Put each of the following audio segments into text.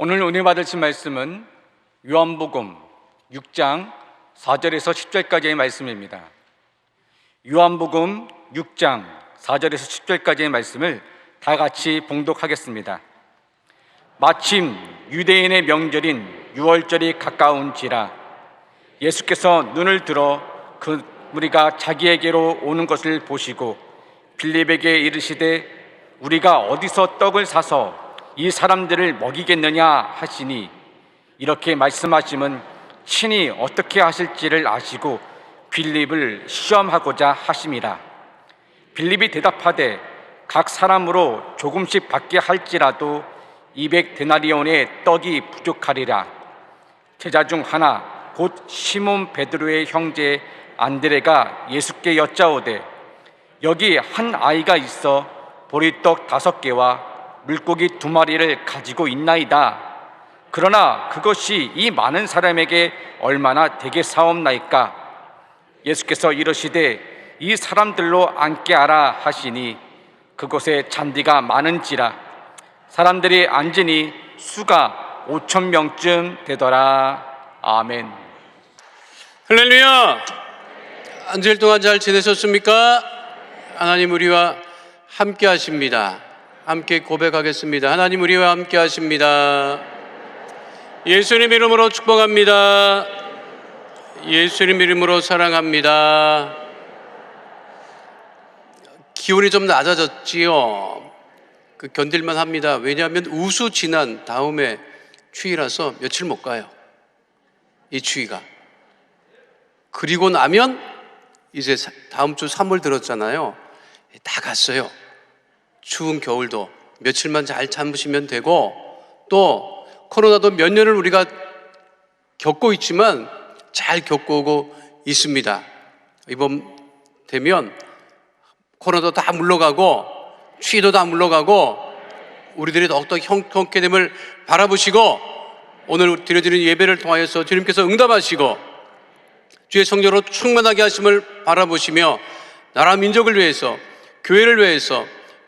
오늘 은혜 받으실 말씀은 요한복음 6장 4절에서 10절까지의 말씀입니다. 요한복음 6장 4절에서 10절까지의 말씀을 다 같이 봉독하겠습니다. 마침 유대인의 명절인 유월절이 가까운지라 예수께서 눈을 들어 그 무리가 자기에게로 오는 것을 보시고 빌립에게 이르시되 우리가 어디서 떡을 사서 이 사람들을 먹이겠느냐 하시니, 이렇게 말씀하심은 친히 어떻게 하실지를 아시고 빌립을 시험하고자 하심이라. 빌립이 대답하되 각 사람으로 조금씩 받게 할지라도 200데나리온의 떡이 부족하리라. 제자 중 하나 곧 시몬 베드로의 형제 안드레가 예수께 여짜오되 여기 한 아이가 있어 보리떡 5개와 물고기 2마리를 가지고 있나이다. 그러나 그것이 이 많은 사람에게 얼마나 되겠사옵나이까? 예수께서 이르시되 이 사람들로 앉게 하라 하시니 그곳에 잔디가 많은지라 사람들이 앉으니 수가 5,000명쯤 되더라. 아멘. 할렐루야. 한 주일 동안 잘 지내셨습니까? 하나님 우리와 함께 하십니다. 함께 고백하겠습니다. 하나님 우리와 함께 하십니다. 예수님 이름으로 축복합니다. 예수님 이름으로 사랑합니다. 기온이 좀 낮아졌지요. 견딜만 합니다. 왜냐하면 우수 지난 다음에 추위라서 며칠 못 가요. 이 추위가. 그리고 나면 이제 다음 주 3월 들었잖아요. 다 갔어요. 추운 겨울도 며칠만 잘 참으시면 되고, 또 코로나도 몇 년을 우리가 겪고 있지만 잘 겪어오고 있습니다. 이번 되면 코로나도 다 물러가고 추위도 다 물러가고 우리들이 더욱더 형통케 됨을 바라보시고, 오늘 드려지는 예배를 통하여서 주님께서 응답하시고 주의 성령으로 충만하게 하심을 바라보시며 나라 민족을 위해서, 교회를 위해서,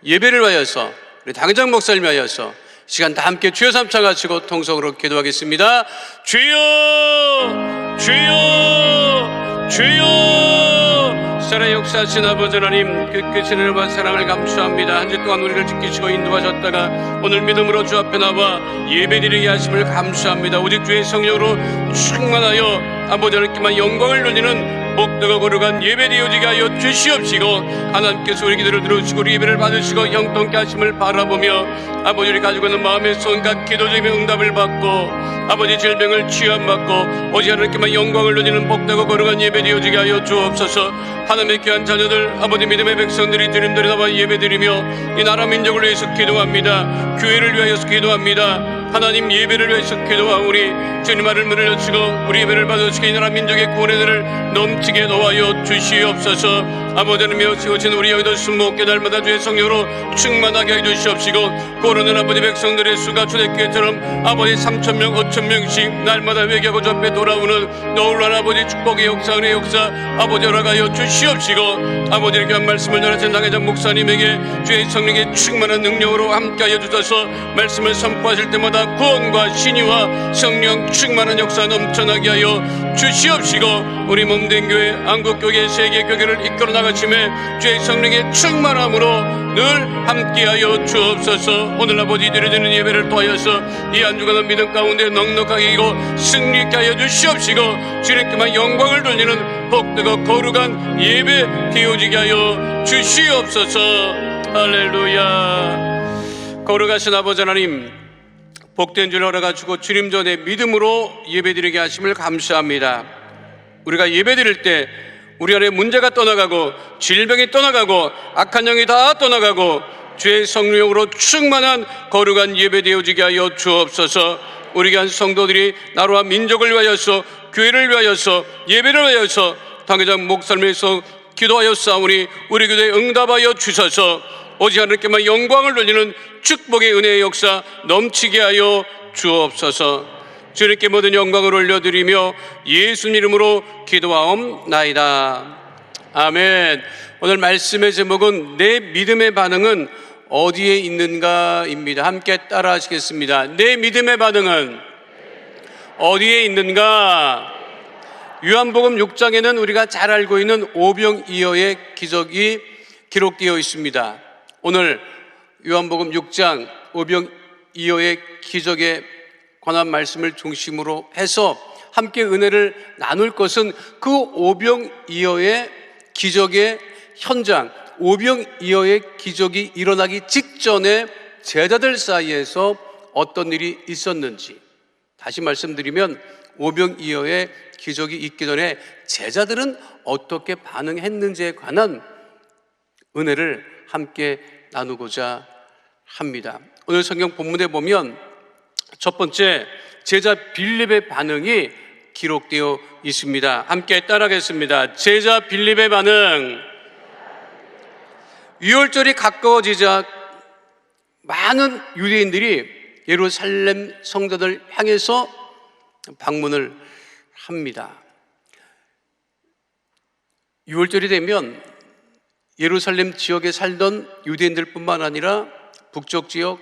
예배를 위하여서, 우리 당장 목사를 위하여서 시간 다 함께 주여 삼창하시고 통성으로 기도하겠습니다. 주여, 주여, 주여. 살아 역사하신 아버지 하나님, 끝끝의 은혜와 사랑을 감사합니다. 한 주 동안 우리를 지키시고 인도하셨다가 오늘 믿음으로 주 앞에 나와 예배드리게 하심을 감사합니다. 오직 주의 성령으로 충만하여 아버지 하나님께만 영광을 돌리는 복되고 거룩한 예배 되어지게 하여 주시옵시고, 하나님께서 우리 기도를 들으시고 우리 예배를 받으시고 형통케 하심을 바라보며 아버지를 가지고 있는 마음의 손과 기도적인 응답을 받고 아버지 질병을 치유받고 오직 하나님께만 영광을 돌리는 복되고 거룩한 예배 되어지게 하여 주옵소서. 하나님의 귀한 자녀들, 아버지 믿음의 백성들이 주님들이 나와 예배드리며 이 나라 민족을 위해서 기도합니다. 교회를 위하여서 기도합니다. 하나님 예배를 위해서 기도하오니 주님 말을 문을 여시고 우리 예배를 받으시고 이 나라 민족의 구원의 들을 넘치게 도와여 주시옵소서. 아버지 하나님여 세우신 우리 여기도 숨먹게 날마다 주의 성령으로 충만하게 해주시옵시고, 고르는 아버지 백성들의 수가 초대교회처럼 아버지 3,000명 5,000명씩 날마다 회개하고 주 앞에 돌아오는 놀라운 아버지 축복의 역사, 은혜의 역사 아버지 허락하여 주시옵시고, 아버지 이렇게 한 말씀을 전하신 당회장 목사님에게 주의 성령의 충만한 능력으로 함께하여 주셔서 말씀을 선포하실 때마다 구원과 신유와 성령 충만한 역사 넘쳐나게 하여 주시옵시고, 우리 몸된 교회, 한국교회, 세계교회를 이끌어 나가심에 주의 성령의 충만함으로 늘 함께하여 주옵소서. 오늘 아버지 드려지는 예배를 통하여서 이 한 주간의 믿음 가운데 넉넉하게 이고 승리케 하여 주시옵시고, 주님께만 영광을 돌리는 복되고 거룩한 예배 되어지게 하여 주시옵소서. 할렐루야. 거룩하신 아버지 하나님, 복된 줄 알아가지고 주님 전에 믿음으로 예배드리게 하심을 감사합니다. 우리가 예배드릴 때 우리 안에 문제가 떠나가고 질병이 떠나가고 악한 영이 다 떠나가고 주의 성령으로 충만한 거룩한 예배 되어지게 하여 주옵소서. 우리 귀한 성도들이 나라와 민족을 위하여서, 교회를 위하여서, 예배를 위하여서 당회장 목사님을 위해서 기도하여 싸우니 우리 기도에 응답하여 주셔서 오직 하나님께만 영광을 돌리는 축복의 은혜의 역사 넘치게 하여 주옵소서. 주님께 모든 영광을 올려드리며 예수님 이름으로 기도하옵나이다. 아멘. 오늘 말씀의 제목은 내 믿음의 반응은 어디에 있는가입니다. 함께 따라 하시겠습니다. 내 믿음의 반응은 어디에 있는가? 요한복음 6장에는 우리가 잘 알고 있는 오병이어의 기적이 기록되어 있습니다. 오늘 요한복음 6장 오병이어의 기적에 관한 말씀을 중심으로 해서 함께 은혜를 나눌 것은 그 오병이어의 기적의 현장, 오병이어의 기적이 일어나기 직전에 제자들 사이에서 어떤 일이 있었는지, 다시 말씀드리면 오병이어의 기적이 있기 전에 제자들은 어떻게 반응했는지에 관한 은혜를 함께 나누고자 합니다. 오늘 성경 본문에 보면 첫 번째 제자 빌립의 반응이 기록되어 있습니다. 함께 따라하겠습니다. 제자 빌립의 반응. 유월절이 가까워지자 많은 유대인들이 예루살렘 성전을 향해서 방문을 합니다. 유월절이 되면 예루살렘 지역에 살던 유대인들뿐만 아니라 북쪽 지역,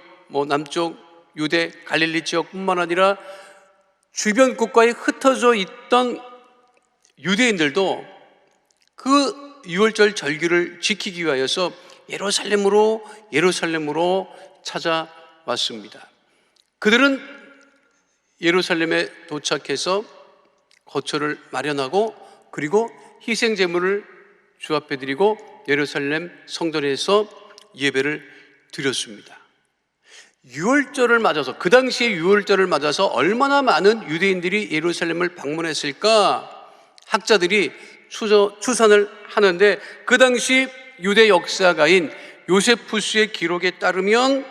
남쪽 유대, 갈릴리 지역뿐만 아니라 주변 국가에 흩어져 있던 유대인들도 그 유월절 절기를 지키기 위하여서 예루살렘으로 찾아왔습니다. 그들은 예루살렘에 도착해서 거처를 마련하고 그리고 희생 제물을 주 앞에 드리고 예루살렘 성전에서 예배를 드렸습니다. 유월절을 맞아서, 그 당시에 유월절을 맞아서 얼마나 많은 유대인들이 예루살렘을 방문했을까? 학자들이 추산을 하는데 그 당시 유대 역사가인 요세푸스의 기록에 따르면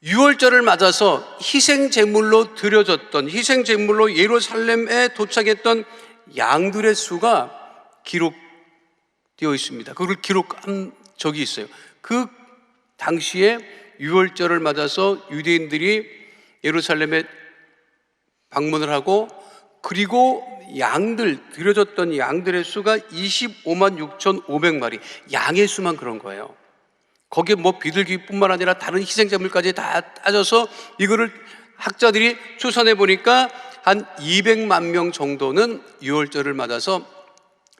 유월절을 맞아서 희생 제물로 드려졌던, 희생 제물로 예루살렘에 도착했던 양들의 수가 기록되어 있습니다. 그걸 기록한 적이 있어요. 그 당시에 유월절을 맞아서 유대인들이 예루살렘에 방문을 하고 그리고 드려졌던 양들의 수가 25만 6,500마리, 양의 수만 그런 거예요. 거기에 비둘기뿐만 아니라 다른 희생제물까지 다 따져서 이거를 학자들이 추산해 보니까 한 200만 명 정도는 유월절을 맞아서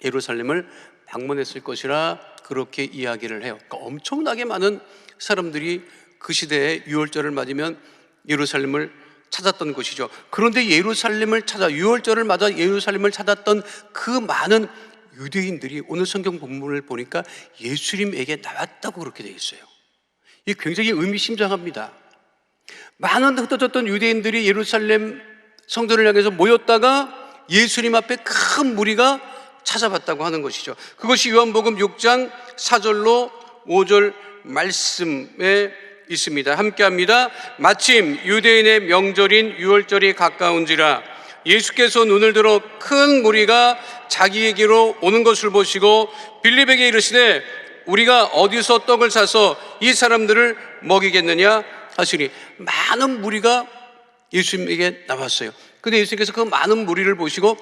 예루살렘을 방문했을 것이라 그렇게 이야기를 해요. 그러니까 엄청나게 많은 사람들이 그 시대에 유월절을 맞으면 예루살렘을 찾았던 것이죠. 그런데 유월절을 맞아 예루살렘을 찾았던 그 많은 유대인들이 오늘 성경 본문을 보니까 예수님에게 나왔다고 그렇게 되어 있어요. 이게 굉장히 의미심장합니다. 많은 흩어졌던 유대인들이 예루살렘 성전을 향해서 모였다가 예수님 앞에 큰 무리가 찾아봤다고 하는 것이죠. 그것이 요한복음 6장 4절로 5절 말씀에 있습니다. 함께합니다. 마침 유대인의 명절인 유월절이 가까운지라 예수께서 눈을 들어 큰 무리가 자기에게로 오는 것을 보시고 빌립에게 이르시되 우리가 어디서 떡을 사서 이 사람들을 먹이겠느냐 하시니, 많은 무리가 예수님에게 나왔어요. 근데 예수님께서 그 많은 무리를 보시고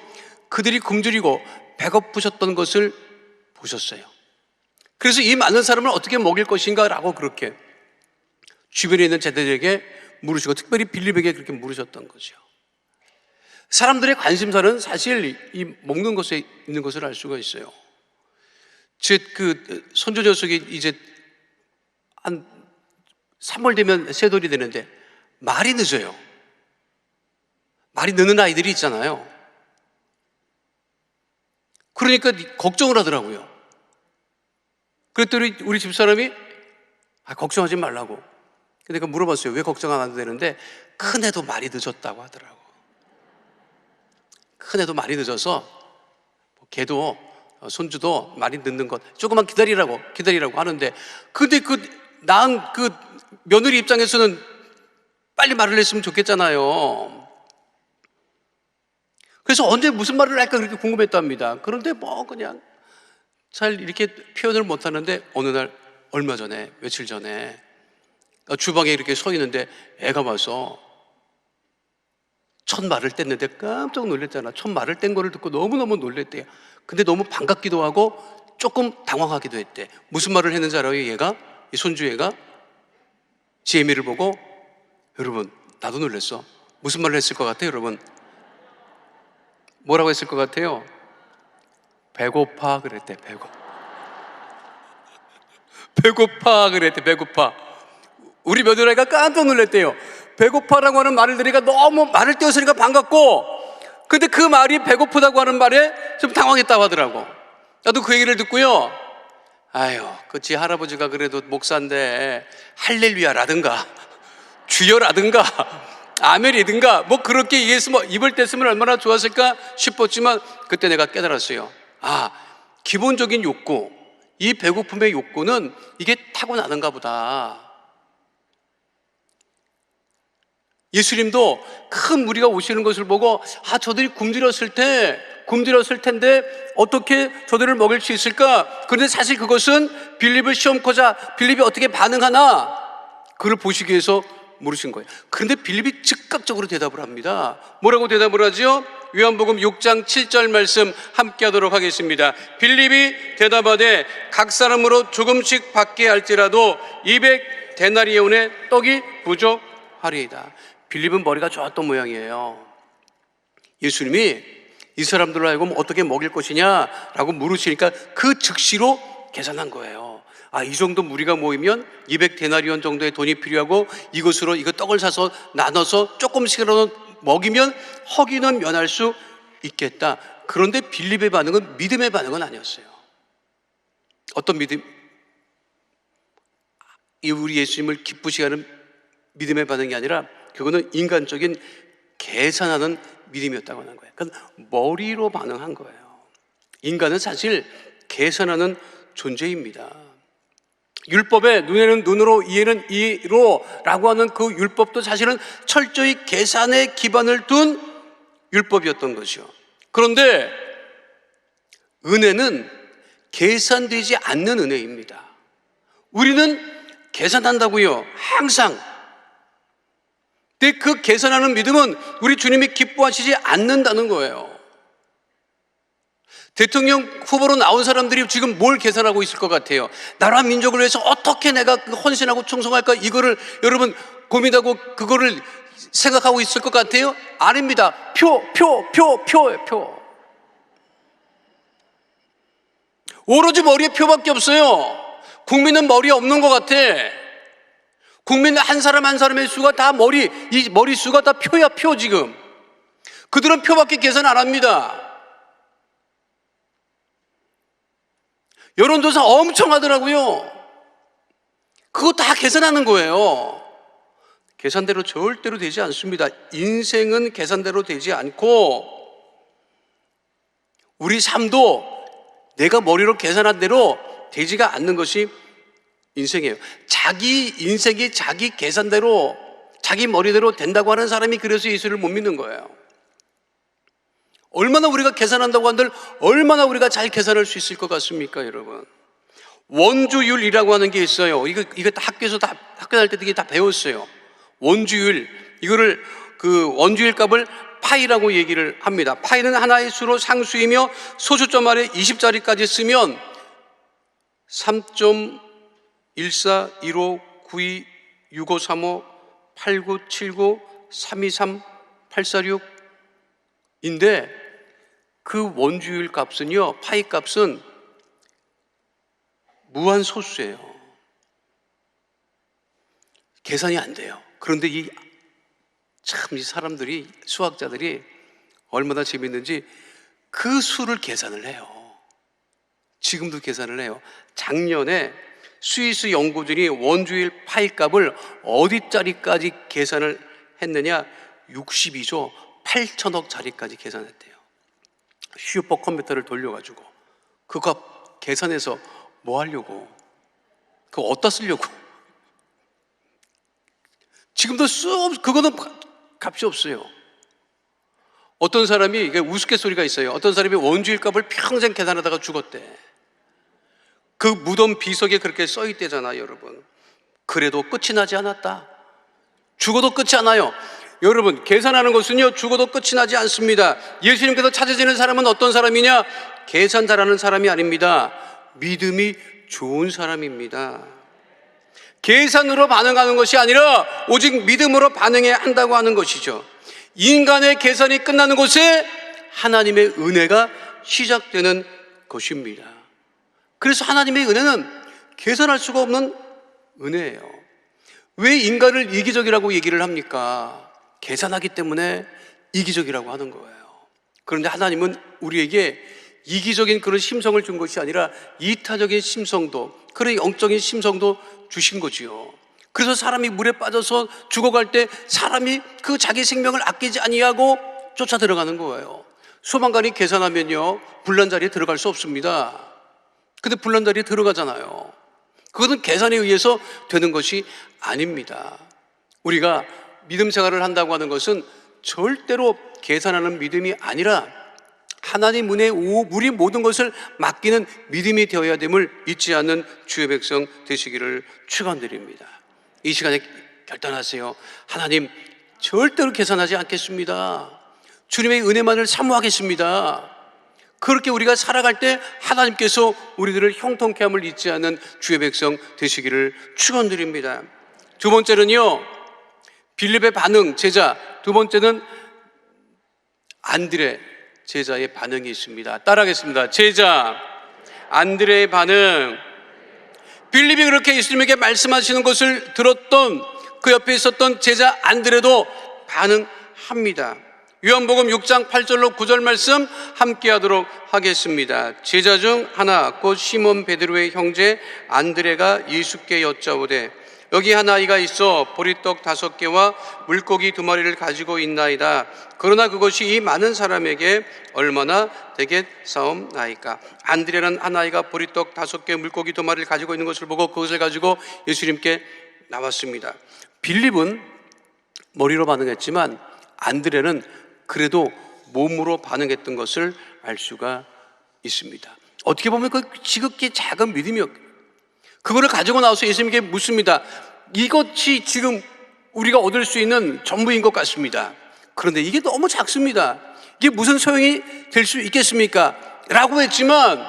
그들이 굶주리고 배고프셨던 것을 보셨어요. 그래서 이 많은 사람을 어떻게 먹일 것인가 라고 그렇게 주변에 있는 제자들에게 물으시고 특별히 빌립에게 그렇게 물으셨던 거죠. 사람들의 관심사는 사실 이 먹는 것에 있는 것을 알 수가 있어요. 제 손주 녀석이 이제 한 3월 되면 3돌이 되는데 말이 늦어요. 말이 늦는 아이들이 있잖아요. 그러니까 걱정을 하더라고요. 그랬더니 우리 집사람이 걱정하지 말라고. 근데 물어봤어요. 왜 걱정 안 해도 되는데, 큰애도 말이 늦었다고 하더라고. 큰애도 말이 늦어서 걔도 손주도 말이 늦는 것 조금만 기다리라고 하는데, 근데 낳은 며느리 입장에서는 빨리 말을 했으면 좋겠잖아요. 그래서 언제 무슨 말을 할까 그렇게 궁금했답니다. 그런데 그냥 잘 이렇게 표현을 못 하는데 어느 날 며칠 전에 주방에 이렇게 서 있는데 애가 와서 첫 말을 뗐는데 깜짝 놀랐잖아. 첫 말을 뗀 거를 듣고 너무너무 놀랬대요. 근데 너무 반갑기도 하고 조금 당황하기도 했대. 무슨 말을 했는지 알아요? 이 손주 애가 지혜미를 보고, 여러분 나도 놀랐어. 무슨 말을 했을 것 같아요, 여러분? 뭐라고 했을 것 같아요? 배고파 그랬대. 배고파 그랬대. 배고파. 우리 며느리가 깜짝 놀랐대요. 배고파라고 하는 말을 들으니까 너무 말을 띄웠으니까 반갑고, 근데 그 말이 배고프다고 하는 말에 좀 당황했다고 하더라고. 나도 그 얘기를 듣고요, 아유, 그치, 할아버지가 그래도 목사인데 할렐루야라든가 주여라든가 아멘이든가 뭐 그렇게 얘기했으면, 입을 뗐으면 얼마나 좋았을까 싶었지만, 그때 내가 깨달았어요. 아, 기본적인 욕구, 이 배고픔의 욕구는 이게 타고나는가 보다. 예수님도 큰 무리가 오시는 것을 보고, 아, 저들이 굶주렸을 텐데 어떻게 저들을 먹일 수 있을까? 그런데 사실 그것은 빌립을 시험코자 빌립이 어떻게 반응하나, 그를 보시기 위해서 물으신 거예요. 그런데 빌립이 즉각적으로 대답을 합니다. 뭐라고 대답을 하죠? 요한복음 6장 7절 말씀 함께 하도록 하겠습니다. 빌립이 대답하되 각 사람으로 조금씩 받게 할지라도 200데나리온의 떡이 부족하리이다. 빌립은 머리가 좋았던 모양이에요. 예수님이 이 사람들로 하여금 어떻게 먹일 것이냐라고 물으시니까 그 즉시로 계산한 거예요. 아, 이 정도 무리가 모이면 200데나리온 정도의 돈이 필요하고, 이것으로 이거 떡을 사서 나눠서 조금씩이라도 먹이면 허기는 면할 수 있겠다. 그런데 빌립의 반응은 믿음의 반응은 아니었어요. 어떤 믿음? 우리 예수님을 기쁘시게 하는 믿음의 반응이 아니라, 그거는 인간적인 계산하는 믿음이었다고 하는 거예요. 그러니까 머리로 반응한 거예요. 인간은 사실 계산하는 존재입니다. 율법에 눈에는 눈으로, 이에는 이로 라고 하는 그 율법도 사실은 철저히 계산에 기반을 둔 율법이었던 것이요. 그런데 은혜는 계산되지 않는 은혜입니다. 우리는 계산한다고요, 항상. 근데 그 계산하는 믿음은 우리 주님이 기뻐하시지 않는다는 거예요. 대통령 후보로 나온 사람들이 지금 뭘 계산하고 있을 것 같아요? 나라 민족을 위해서 어떻게 내가 헌신하고 충성할까? 이거를 여러분 고민하고 그거를 생각하고 있을 것 같아요? 아닙니다. 표. 오로지 머리에 표밖에 없어요. 국민은 머리에 없는 것 같아. 국민 한 사람 한 사람의 수가 다 이 머리 수가 다 표야, 표. 지금 그들은 표밖에 계산 안 합니다. 여론조사 엄청 하더라고요. 그거 다 계산하는 거예요. 계산대로 절대로 되지 않습니다. 인생은 계산대로 되지 않고, 우리 삶도 내가 머리로 계산한 대로 되지가 않는 것이 인생이에요. 자기 인생이 자기 계산대로, 자기 머리대로 된다고 하는 사람이 그래서 예수를 못 믿는 거예요. 얼마나 우리가 계산한다고 한들 얼마나 우리가 잘 계산할 수 있을 것 같습니까, 여러분? 원주율이라고 하는 게 있어요. 이거 학교 다닐 때 되게 다 배웠어요. 원주율, 이거를 그 원주율 값을 파이라고 얘기를 합니다. 파이는 하나의 수로 상수이며 소수점 아래 20자리까지 쓰면 3.14159265358979323846인데 그 원주율 값은요, 파이 값은 무한 소수예요. 계산이 안 돼요. 그런데 이 사람들이, 수학자들이 얼마나 재밌는지 그 수를 계산을 해요. 지금도 계산을 해요. 작년에 스위스 연구진이 원주율 파이 값을 어디짜리까지 계산을 했느냐? 62조 8천억 짜리까지 계산했대요. 슈퍼컴퓨터를 돌려가지고 그 값 계산해서 뭐 하려고? 그거 어디다 쓰려고? 지금도 그거는 값이 없어요. 어떤 사람이, 이게 우스갯소리가 있어요. 어떤 사람이 원주율 값을 평생 계산하다가 죽었대. 그 무덤 비석에 그렇게 써있대잖아요, 여러분. 그래도 끝이 나지 않았다. 죽어도 끝이 안 나요. 여러분, 계산하는 것은요, 죽어도 끝이 나지 않습니다. 예수님께서 찾아지는 사람은 어떤 사람이냐? 계산 잘하는 사람이 아닙니다. 믿음이 좋은 사람입니다. 계산으로 반응하는 것이 아니라 오직 믿음으로 반응해야 한다고 하는 것이죠. 인간의 계산이 끝나는 곳에 하나님의 은혜가 시작되는 것입니다. 그래서 하나님의 은혜는 계산할 수가 없는 은혜예요. 왜 인간을 이기적이라고 얘기를 합니까? 계산하기 때문에 이기적이라고 하는 거예요. 그런데 하나님은 우리에게 이기적인 그런 심성을 준 것이 아니라 이타적인 심성도, 그런 영적인 심성도 주신 거지요. 그래서 사람이 물에 빠져서 죽어갈 때 사람이 그 자기 생명을 아끼지 아니하고 쫓아 들어가는 거예요. 소방관이 계산하면요, 불난 자리에 들어갈 수 없습니다. 근데 불난 자리에 들어가잖아요. 그것은 계산에 의해서 되는 것이 아닙니다. 우리가 믿음 생활을 한다고 하는 것은 절대로 계산하는 믿음이 아니라 하나님 은혜에 우리 모든 것을 맡기는 믿음이 되어야 됨을 잊지 않는 주의 백성 되시기를 축원드립니다. 이 시간에 결단하세요. 하나님, 절대로 계산하지 않겠습니다. 주님의 은혜만을 사모하겠습니다. 그렇게 우리가 살아갈 때 하나님께서 우리들을 형통케 함을 잊지 않는 주의 백성 되시기를 축원드립니다. 두 번째는요, 빌립의 반응, 제자. 두 번째는 안드레 제자의 반응이 있습니다. 따라하겠습니다. 제자 안드레의 반응. 빌립이 그렇게 예수님에게 말씀하시는 것을 들었던 그 옆에 있었던 제자 안드레도 반응합니다. 요한복음 6장 8절로 9절 말씀 함께 하도록 하겠습니다. 제자 중 하나 곧 시몬 베드로의 형제 안드레가 예수께 여짜오되 여기 한 아이가 있어 보리떡 5개와 물고기 2마리를 가지고 있나이다. 그러나 그것이 이 많은 사람에게 얼마나 되겠사옵나이까. 안드레는 한 아이가 보리떡 5개 물고기 2마리를 가지고 있는 것을 보고 그것을 가지고 예수님께 나왔습니다. 빌립은 머리로 반응했지만 안드레는 그래도 몸으로 반응했던 것을 알 수가 있습니다. 어떻게 보면 그 지극히 작은 믿음이었고 그거를 가지고 나와서 예수님께 묻습니다. 이것이 지금 우리가 얻을 수 있는 전부인 것 같습니다. 그런데 이게 너무 작습니다. 이게 무슨 소용이 될 수 있겠습니까? 라고 했지만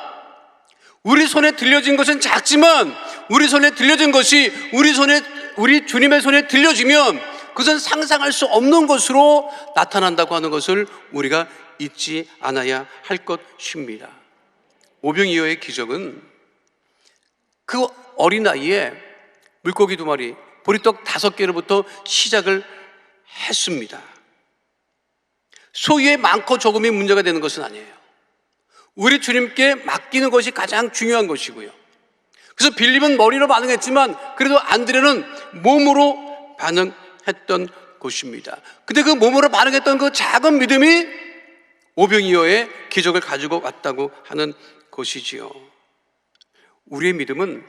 우리 손에 들려진 것은 작지만 우리 손에 들려진 것이 우리 주님의 손에 들려지면 그것은 상상할 수 없는 것으로 나타난다고 하는 것을 우리가 잊지 않아야 할 것입니다. 오병이어의 기적은 그 어린 나이에 물고기 2마리, 보리떡 5개로부터 시작을 했습니다. 소유의 많고 적음이 문제가 되는 것은 아니에요. 우리 주님께 맡기는 것이 가장 중요한 것이고요. 그래서 빌립은 머리로 반응했지만 그래도 안드레는 몸으로 반응했던 것입니다. 근데 그 몸으로 반응했던 그 작은 믿음이 오병이어의 기적을 가지고 왔다고 하는 것이지요. 우리의 믿음은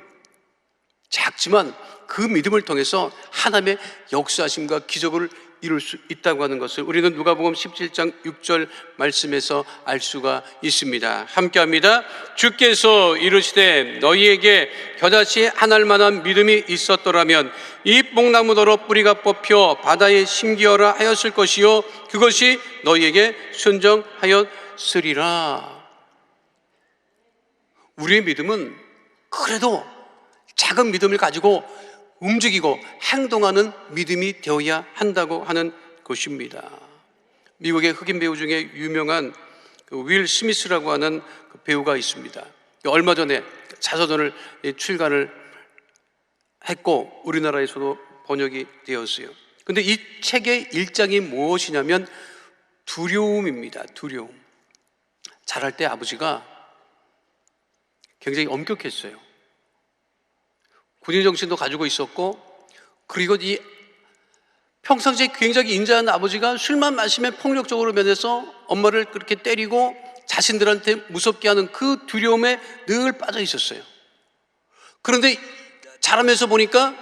작지만 그 믿음을 통해서 하나님의 역사하심과 기적을 이룰 수 있다고 하는 것을 우리는 누가복음 17장 6절 말씀에서 알 수가 있습니다. 함께합니다. 주께서 이르시되 너희에게 겨자씨 한 알만한 믿음이 있었더라면 이 뽕나무더러 뿌리가 뽑혀 바다에 심기어라 하였을 것이요 그것이 너희에게 순종하였으리라. 우리의 믿음은 그래도 작은 믿음을 가지고 움직이고 행동하는 믿음이 되어야 한다고 하는 것입니다. 미국의 흑인 배우 중에 유명한 윌 스미스라고 하는 그 배우가 있습니다. 얼마 전에 자서전을 출간을 했고 우리나라에서도 번역이 되었어요. 그런데 이 책의 일장이 무엇이냐면 두려움입니다. 두려움. 자랄 때 아버지가 굉장히 엄격했어요. 군인 정신도 가지고 있었고, 그리고 이 평상시에 굉장히 인자한 아버지가 술만 마시면 폭력적으로 변해서 엄마를 그렇게 때리고 자신들한테 무섭게 하는 그 두려움에 늘 빠져 있었어요. 그런데 자라면서 보니까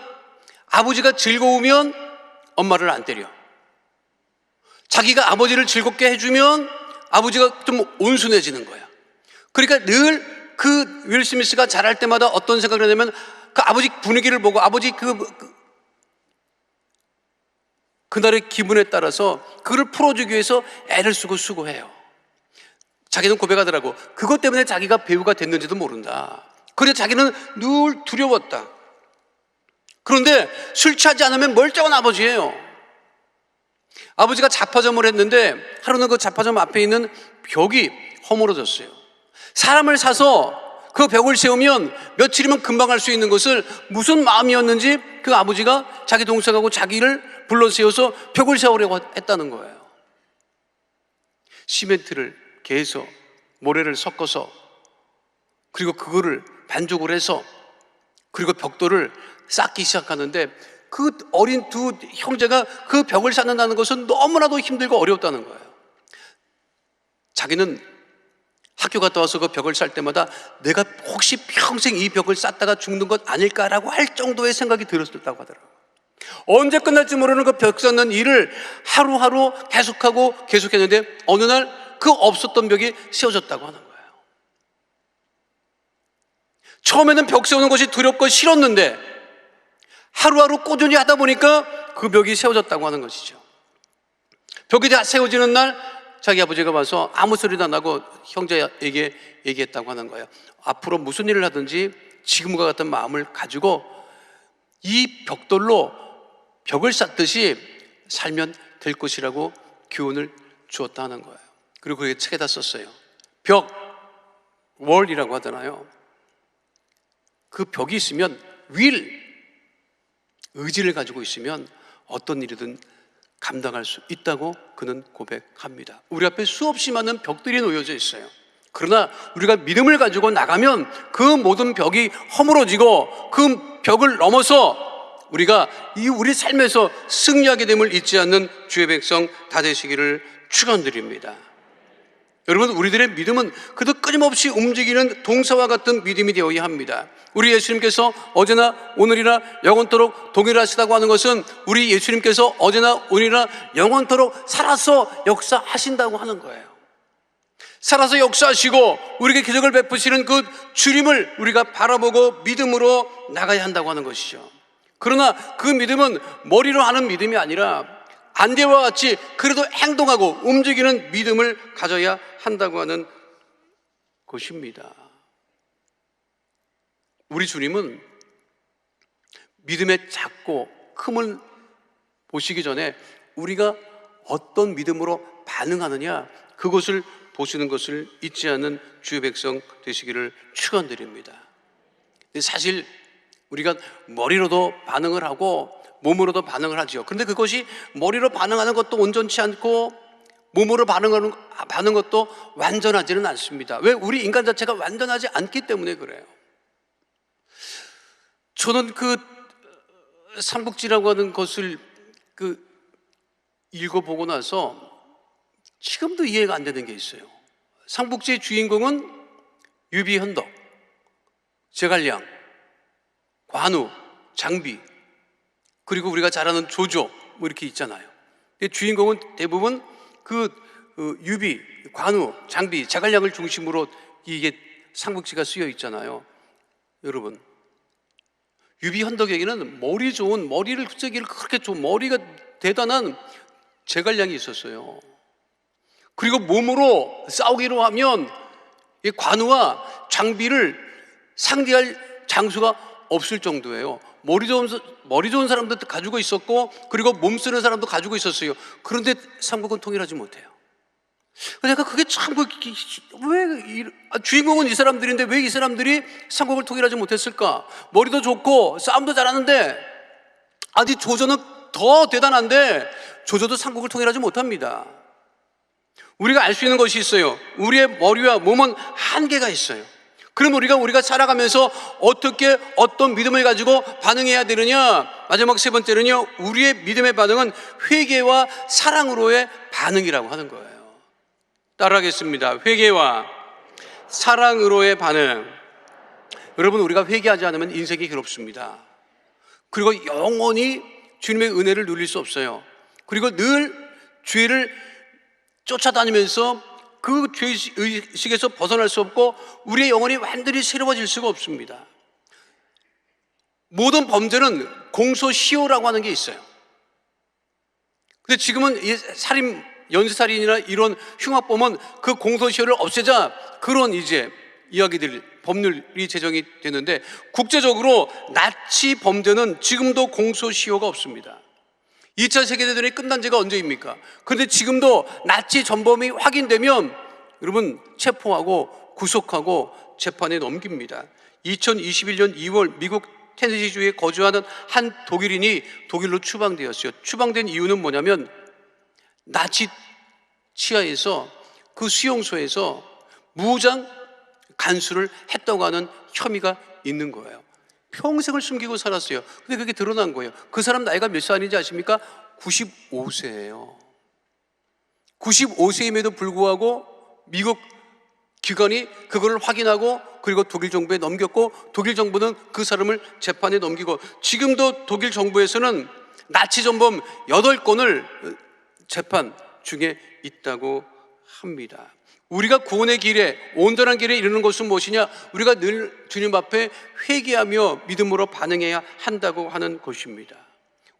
아버지가 즐거우면 엄마를 안 때려. 자기가 아버지를 즐겁게 해주면 아버지가 좀 온순해지는 거야. 그러니까 늘 그 윌 스미스가 자랄 때마다 어떤 생각을 하냐면 그 아버지 분위기를 보고 아버지 그날의 기분에 따라서 그걸 풀어주기 위해서 애를 쓰고 수고해요. 자기는 고백하더라고. 그것 때문에 자기가 배우가 됐는지도 모른다. 그래서 자기는 늘 두려웠다. 그런데 술 취하지 않으면 멀쩡한 아버지예요. 아버지가 잡화점을 했는데 하루는 그 잡화점 앞에 있는 벽이 허물어졌어요. 사람을 사서 그 벽을 세우면 며칠이면 금방 할 수 있는 것을 무슨 마음이었는지 그 아버지가 자기 동생하고 자기를 불러 세워서 벽을 세우려고 했다는 거예요. 시멘트를 개서 모래를 섞어서 그리고 그거를 반죽을 해서 그리고 벽돌을 쌓기 시작하는데 그 어린 두 형제가 그 벽을 쌓는다는 것은 너무나도 힘들고 어려웠다는 거예요. 자기는 학교 갔다 와서 그 벽을 쌓을 때마다 내가 혹시 평생 이 벽을 쌓다가 죽는 것 아닐까라고 할 정도의 생각이 들었다고 하더라고요. 언제 끝날지 모르는 그 벽 쌓는 일을 하루하루 계속하고 계속했는데 어느 날 그 없었던 벽이 세워졌다고 하는 거예요. 처음에는 벽 세우는 것이 두렵고 싫었는데 하루하루 꾸준히 하다 보니까 그 벽이 세워졌다고 하는 것이죠. 벽이 다 세워지는 날 자기 아버지가 와서 아무 소리도 안 하고 형제에게 얘기했다고 하는 거예요. 앞으로 무슨 일을 하든지 지금과 같은 마음을 가지고 이 벽돌로 벽을 쌓듯이 살면 될 것이라고 교훈을 주었다 하는 거예요. 그리고 그게 책에다 썼어요. 벽, 월이라고 하잖아요. 그 벽이 있으면 의지를 가지고 있으면 어떤 일이든 감당할 수 있다고 그는 고백합니다. 우리 앞에 수없이 많은 벽들이 놓여져 있어요. 그러나 우리가 믿음을 가지고 나가면 그 모든 벽이 허물어지고 그 벽을 넘어서 우리가 우리 삶에서 승리하게 됨을 잊지 않는 주의 백성 다 되시기를 축원드립니다. 여러분, 우리들의 믿음은 그도 끊임없이 움직이는 동사와 같은 믿음이 되어야 합니다. 우리 예수님께서 어제나 오늘이나 영원토록 동일하시다고 하는 것은 우리 예수님께서 어제나 오늘이나 영원토록 살아서 역사하신다고 하는 거예요. 살아서 역사하시고 우리에게 기적을 베푸시는 그 주님을 우리가 바라보고 믿음으로 나가야 한다고 하는 것이죠. 그러나 그 믿음은 머리로 하는 믿음이 아니라 안개와 같이 그래도 행동하고 움직이는 믿음을 가져야 한다고 하는 것입니다. 우리 주님은 믿음의 작고 큼을 보시기 전에 우리가 어떤 믿음으로 반응하느냐 그것을 보시는 것을 잊지 않는 주의 백성 되시기를 축원드립니다. 사실 우리가 머리로도 반응을 하고 몸으로도 반응을 하죠. 그런데 그것이 머리로 반응하는 것도 온전치 않고 몸으로 반응하는 것도 완전하지는 않습니다. 왜? 우리 인간 자체가 완전하지 않기 때문에 그래요. 저는 그 삼국지라고 하는 것을 읽어보고 나서 지금도 이해가 안 되는 게 있어요. 삼국지의 주인공은 유비현덕, 제갈량, 관우, 장비, 그리고 우리가 잘 아는 조조 뭐 이렇게 있잖아요. 주인공은 대부분 유비, 관우, 장비, 제갈량을 중심으로 이게 삼국지가 쓰여 있잖아요. 여러분, 유비현덕에게는 머리를 쓰기를 그렇게 좋은 머리가 대단한 제갈량이 있었어요. 그리고 몸으로 싸우기로 하면 이 관우와 장비를 상대할 장수가 없을 정도예요. 머리 좋은 사람도 가지고 있었고 그리고 몸 쓰는 사람도 가지고 있었어요. 그런데 삼국은 통일하지 못해요. 내가 그게 참 주인공은 이 사람들인데 왜 이 사람들이 삼국을 통일하지 못했을까? 머리도 좋고 싸움도 잘하는데 아니 조조는 더 대단한데 조조도 삼국을 통일하지 못합니다. 우리가 알 수 있는 것이 있어요. 우리의 머리와 몸은 한계가 있어요. 그럼 우리가 살아가면서 어떻게 어떤 믿음을 가지고 반응해야 되느냐? 마지막 세 번째는요, 우리의 믿음의 반응은 회개와 사랑으로의 반응이라고 하는 거예요. 따라하겠습니다. 회개와 사랑으로의 반응. 여러분, 우리가 회개하지 않으면 인생이 괴롭습니다. 그리고 영원히 주님의 은혜를 누릴 수 없어요. 그리고 늘 죄를 쫓아다니면서 그 죄의식에서 벗어날 수 없고 우리의 영혼이 완전히 새로워질 수가 없습니다. 모든 범죄는 공소시효라고 하는 게 있어요. 근데 지금은 살인, 연쇄살인이나 이런 흉악범은 그 공소시효를 없애자 그런 이제 이야기들, 법률이 제정이 되는데 국제적으로 나치 범죄는 지금도 공소시효가 없습니다. 2차 세계대전이 끝난 지가 언제입니까? 그런데 지금도 나치 전범이 확인되면 여러분 체포하고 구속하고 재판에 넘깁니다. 2021년 2월 미국 테네시주에 거주하는 한 독일인이 독일로 추방되었어요. 추방된 이유는 뭐냐면 나치 치하에서 그 수용소에서 무장 간수를 했다고 하는 혐의가 있는 거예요. 평생을 숨기고 살았어요. 근데 그게 드러난 거예요. 그 사람 나이가 몇 살인지 아십니까? 95세예요. 95세임에도 불구하고 미국 기관이 그걸 확인하고 그리고 독일 정부에 넘겼고 독일 정부는 그 사람을 재판에 넘기고 지금도 독일 정부에서는 나치 전범 8건을 재판 중에 있다고 합니다. 우리가 구원의 길에, 온전한 길에 이르는 것은 무엇이냐? 우리가 늘 주님 앞에 회개하며 믿음으로 반응해야 한다고 하는 것입니다.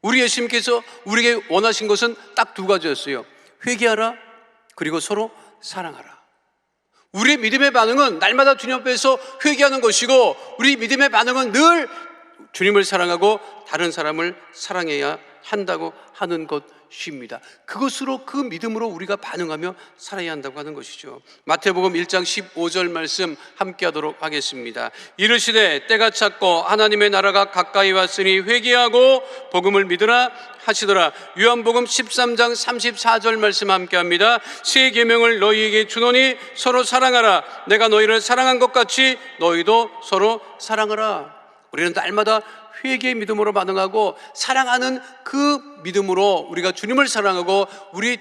우리 예수님께서 우리에게 원하신 것은 딱 두 가지였어요. 회개하라, 그리고 서로 사랑하라. 우리의 믿음의 반응은 날마다 주님 앞에서 회개하는 것이고 우리 믿음의 반응은 늘 주님을 사랑하고 다른 사람을 사랑해야 한다고 하는 것입니다. 그것으로 그 믿음으로 우리가 반응하며 살아야 한다고 하는 것이죠. 마태복음 1장 15절 말씀 함께 하도록 하겠습니다. 이르시되 때가 찼고 하나님의 나라가 가까이 왔으니 회개하고 복음을 믿으라 하시더라. 요한복음 13장 34절 말씀 함께 합니다. 새 계명을 너희에게 주노니 서로 사랑하라. 내가 너희를 사랑한 것 같이 너희도 서로 사랑하라. 우리는 날마다 회개의 믿음으로 반응하고 사랑하는 그 믿음으로 우리가 주님을 사랑하고 우리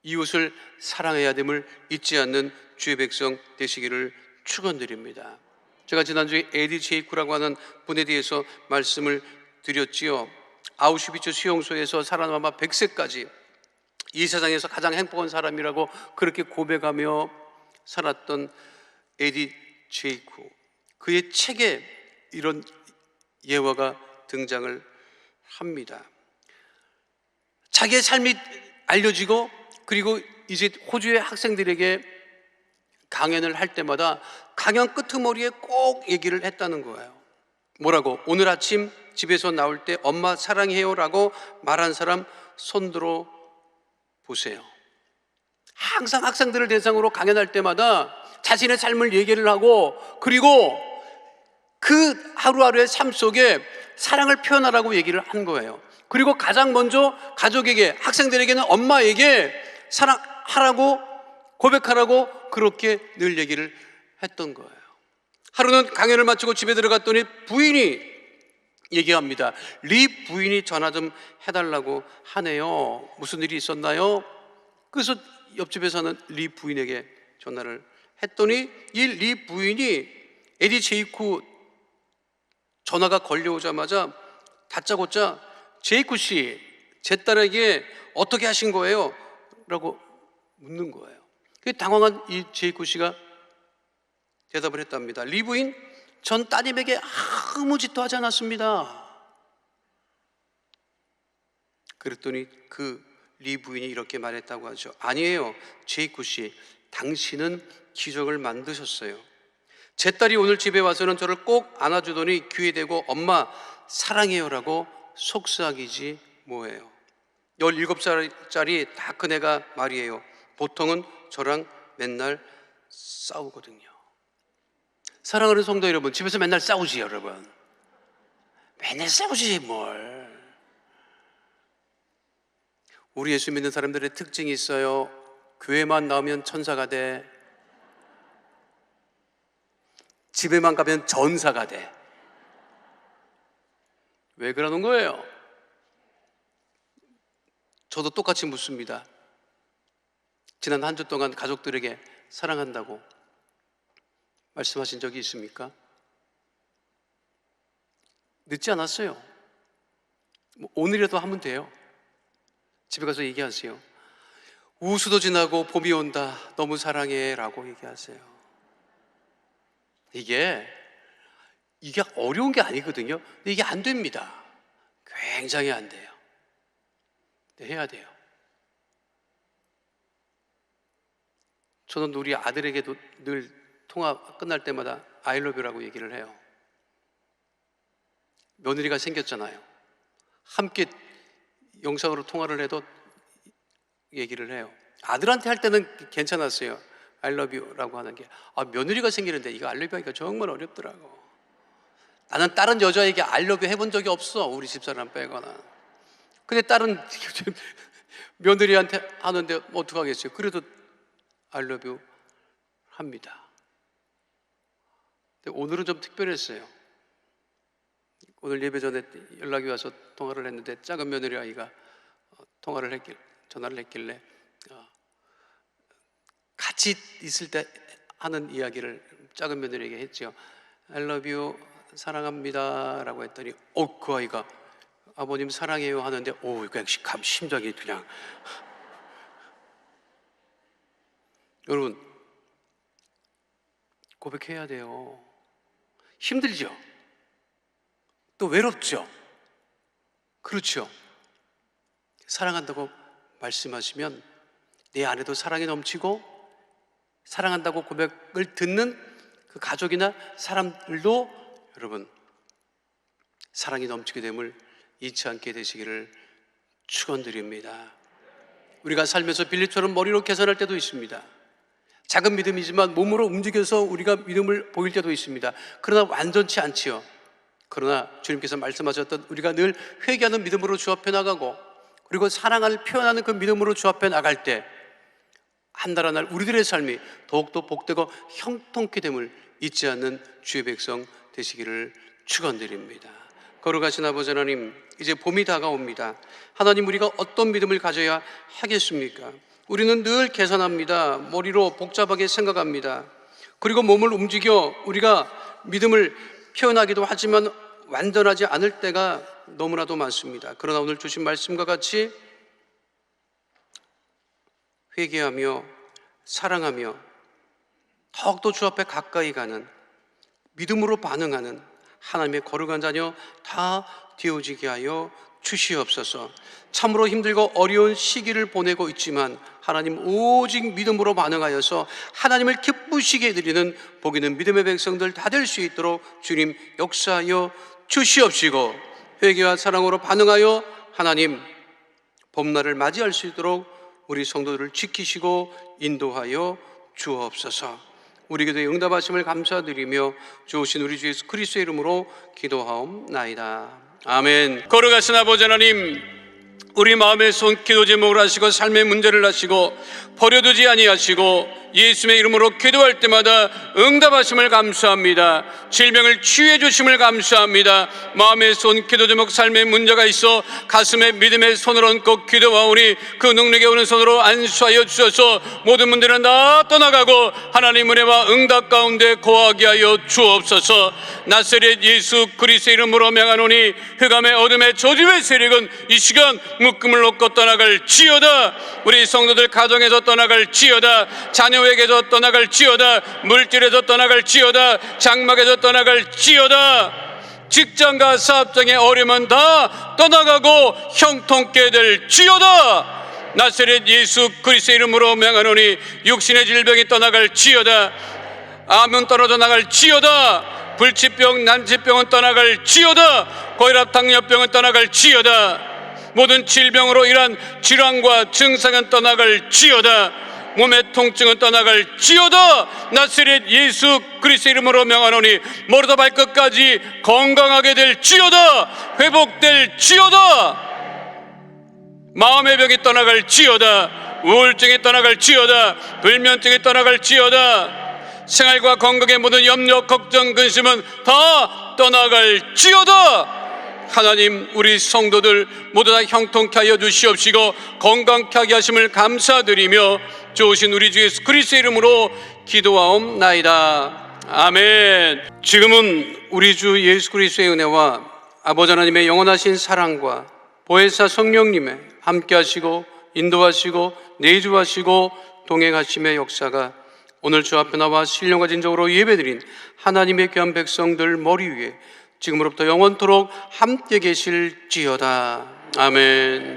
이웃을 사랑해야 됨을 잊지 않는 주의 백성 되시기를 축원드립니다. 제가 지난주에 에디 제이쿠라고 하는 분에 대해서 말씀을 드렸지요. 아우슈비츠 수용소에서 살아남아 100세까지 이 세상에서 가장 행복한 사람이라고 그렇게 고백하며 살았던 에디 제이쿠, 그의 책에 이런 예화가 등장을 합니다. 자기의 삶이 알려지고 그리고 이제 호주의 학생들에게 강연을 할 때마다 강연 끄트머리에 꼭 얘기를 했다는 거예요. 뭐라고? 오늘 아침 집에서 나올 때 엄마 사랑해요 라고 말한 사람 손들어 보세요. 항상 학생들을 대상으로 강연할 때마다 자신의 삶을 얘기를 하고 그리고 그 하루하루의 삶 속에 사랑을 표현하라고 얘기를 한 거예요. 그리고 가장 먼저 가족에게, 학생들에게는 엄마에게 사랑하라고 고백하라고 그렇게 늘 얘기를 했던 거예요. 하루는 강연을 마치고 집에 들어갔더니 부인이 얘기합니다. 리 부인이 전화 좀 해달라고 하네요. 무슨 일이 있었나요? 그래서 옆집에 사는 리 부인에게 전화를 했더니 이 리 부인이 에디 제이쿠 전화가 걸려오자마자 다짜고짜 제이쿠 씨, 제 딸에게 어떻게 하신 거예요? 라고 묻는 거예요. 당황한 이 제이쿠 씨가 대답을 했답니다. 리 부인, 전 따님에게 아무 짓도 하지 않았습니다. 그랬더니 그 리 부인이 이렇게 말했다고 하죠. 아니에요, 제이쿠 씨, 당신은 기적을 만드셨어요. 제 딸이 오늘 집에 와서는 저를 꼭 안아주더니 귀에 대고 엄마 사랑해요 라고 속삭이지 뭐예요. 17살짜리 다 큰 애가 말이에요. 보통은 저랑 맨날 싸우거든요. 사랑하는 성도 여러분, 집에서 맨날 싸우지 여러분. 맨날 싸우지 뭘. 우리 예수 믿는 사람들의 특징이 있어요. 교회만 나오면 천사가 돼. 집에만 가면 전사가 돼. 왜 그러는 거예요? 저도 똑같이 묻습니다. 지난 한 주 동안 가족들에게 사랑한다고 말씀하신 적이 있습니까? 늦지 않았어요. 오늘이라도 하면 돼요. 집에 가서 얘기하세요. 우수도 지나고 봄이 온다. 너무 사랑해 라고 얘기하세요. 이게 어려운 게 아니거든요. 근데 이게 안 됩니다. 굉장히 안 돼요. 근데 해야 돼요. 저는 우리 아들에게도 늘 통화 끝날 때마다 I love you라고 얘기를 해요. 며느리가 생겼잖아요. 함께 영상으로 통화를 해도 얘기를 해요. 아들한테 할 때는 괜찮았어요. I love you라고 하는 게. 며느리가 생기는데 이거 I love you 하기가 정말 어렵더라고. 나는 다른 여자에게 I love you 해본 적이 없어, 우리 집사람 빼거나. 근데 다른 며느리한테 하는데 어떡하겠어요? 그래도 I love you 합니다. 근데 오늘은 좀 특별했어요. 오늘 예배 전에 연락이 와서 통화를 했는데 작은 며느리 아이가 전화를 했길래 같이 있을 때 하는 이야기를 작은 며느리에게 했죠. I love you, 사랑합니다 라고 했더니 그 아이가 아버님 사랑해요 하는데 그냥 심장이 그냥. 여러분, 고백해야 돼요. 힘들죠? 또 외롭죠? 그렇죠? 사랑한다고 말씀하시면 내 안에도 사랑이 넘치고, 사랑한다고 고백을 듣는 그 가족이나 사람들도 여러분 사랑이 넘치게 됨을 잊지 않게 되시기를 축원드립니다. 우리가 살면서 빌립처럼 머리로 계산할 때도 있습니다. 작은 믿음이지만 몸으로 움직여서 우리가 믿음을 보일 때도 있습니다. 그러나 완전치 않지요. 그러나 주님께서 말씀하셨던 우리가 늘 회개하는 믿음으로 주 앞에 나가고, 그리고 사랑을 표현하는 그 믿음으로 주 앞에 나갈 때 한 날 한 날 우리들의 삶이 더욱더 복되고 형통케 됨을 잊지 않는 주의 백성 되시기를 축원드립니다. 거룩하신 아버지 하나님, 이제 봄이 다가옵니다. 하나님, 우리가 어떤 믿음을 가져야 하겠습니까? 우리는 늘 계산합니다. 머리로 복잡하게 생각합니다. 그리고 몸을 움직여 우리가 믿음을 표현하기도 하지만 완전하지 않을 때가 너무나도 많습니다. 그러나 오늘 주신 말씀과 같이 회개하며 사랑하며 더욱더 주 앞에 가까이 가는, 믿음으로 반응하는 하나님의 거룩한 자녀 다 되어지게 하여 주시옵소서. 참으로 힘들고 어려운 시기를 보내고 있지만 하나님, 오직 믿음으로 반응하여서 하나님을 기쁘시게 해드리는 복 있는 믿음의 백성들 다 될 수 있도록 주님 역사하여 주시옵시고, 회개와 사랑으로 반응하여 하나님 봄날을 맞이할 수 있도록 우리 성도들을 지키시고 인도하여 주옵소서. 우리 기도에 응답하심을 감사드리며 주오신 우리 주 예수 그리스도의 이름으로 기도하옵나이다. 아멘. 거룩하신 아버지 하나님, 우리 마음의 손 기도 제목을 하시고 삶의 문제를 하시고 버려두지 아니하시고 예수의 이름으로 기도할 때마다 응답하심을 감사합니다. 질병을 치유해 주심을 감사합니다. 마음의 손 기도 제목 삶의 문제가 있어 가슴에 믿음의 손을 얹고 기도하오니 그 능력에 오는 손으로 안수하여 주셔서 모든 문제는 다 떠나가고 하나님 은혜와 응답 가운데 거하게 하여 주옵소서. 나사렛 예수 그리스도의 이름으로 명하노니 흑암의 어둠의 저주의 세력은 이 시간 묶음을 놓고 떠나갈지어다. 우리 성도들 가정에서 떠나갈지어다. 자녀에게서 떠나갈지어다. 물질에서 떠나갈지어다. 장막에서 떠나갈지어다. 직장과 사업장의 어려움은 다 떠나가고 형통케 될지어다. 나사렛 예수 그리스도의 이름으로 명하노니 육신의 질병이 떠나갈지어다. 암은 떨어져 나갈지어다. 불치병 난치병은 떠나갈지어다. 고혈압 당뇨병은 떠나갈지어다. 모든 질병으로 인한 질환과 증상은 떠나갈지어다. 몸의 통증은 떠나갈지어다. 나사렛 예수 그리스도의 이름으로 명하노니 머리부터 발끝까지 건강하게 될지어다. 회복될지어다. 마음의 병이 떠나갈지어다. 우울증이 떠나갈지어다. 불면증이 떠나갈지어다. 생활과 건강의 모든 염려, 걱정, 근심은 다 떠나갈지어다. 하나님, 우리 성도들 모두 다 형통케 하여 주시옵시고 건강케 하게 하심을 감사드리며 좋으신 우리 주 예수 그리스도의 이름으로 기도하옵나이다. 아멘. 지금은 우리 주 예수 그리스도의 은혜와 아버지 하나님의 영원하신 사랑과 보혜사 성령님의 함께 하시고 인도하시고 내주하시고 동행하심의 역사가 오늘 주 앞에 나와 신령과 진정으로 예배드린 하나님의 귀한 백성들 머리 위에 지금으로부터 영원토록 함께 계실지어다. 아멘.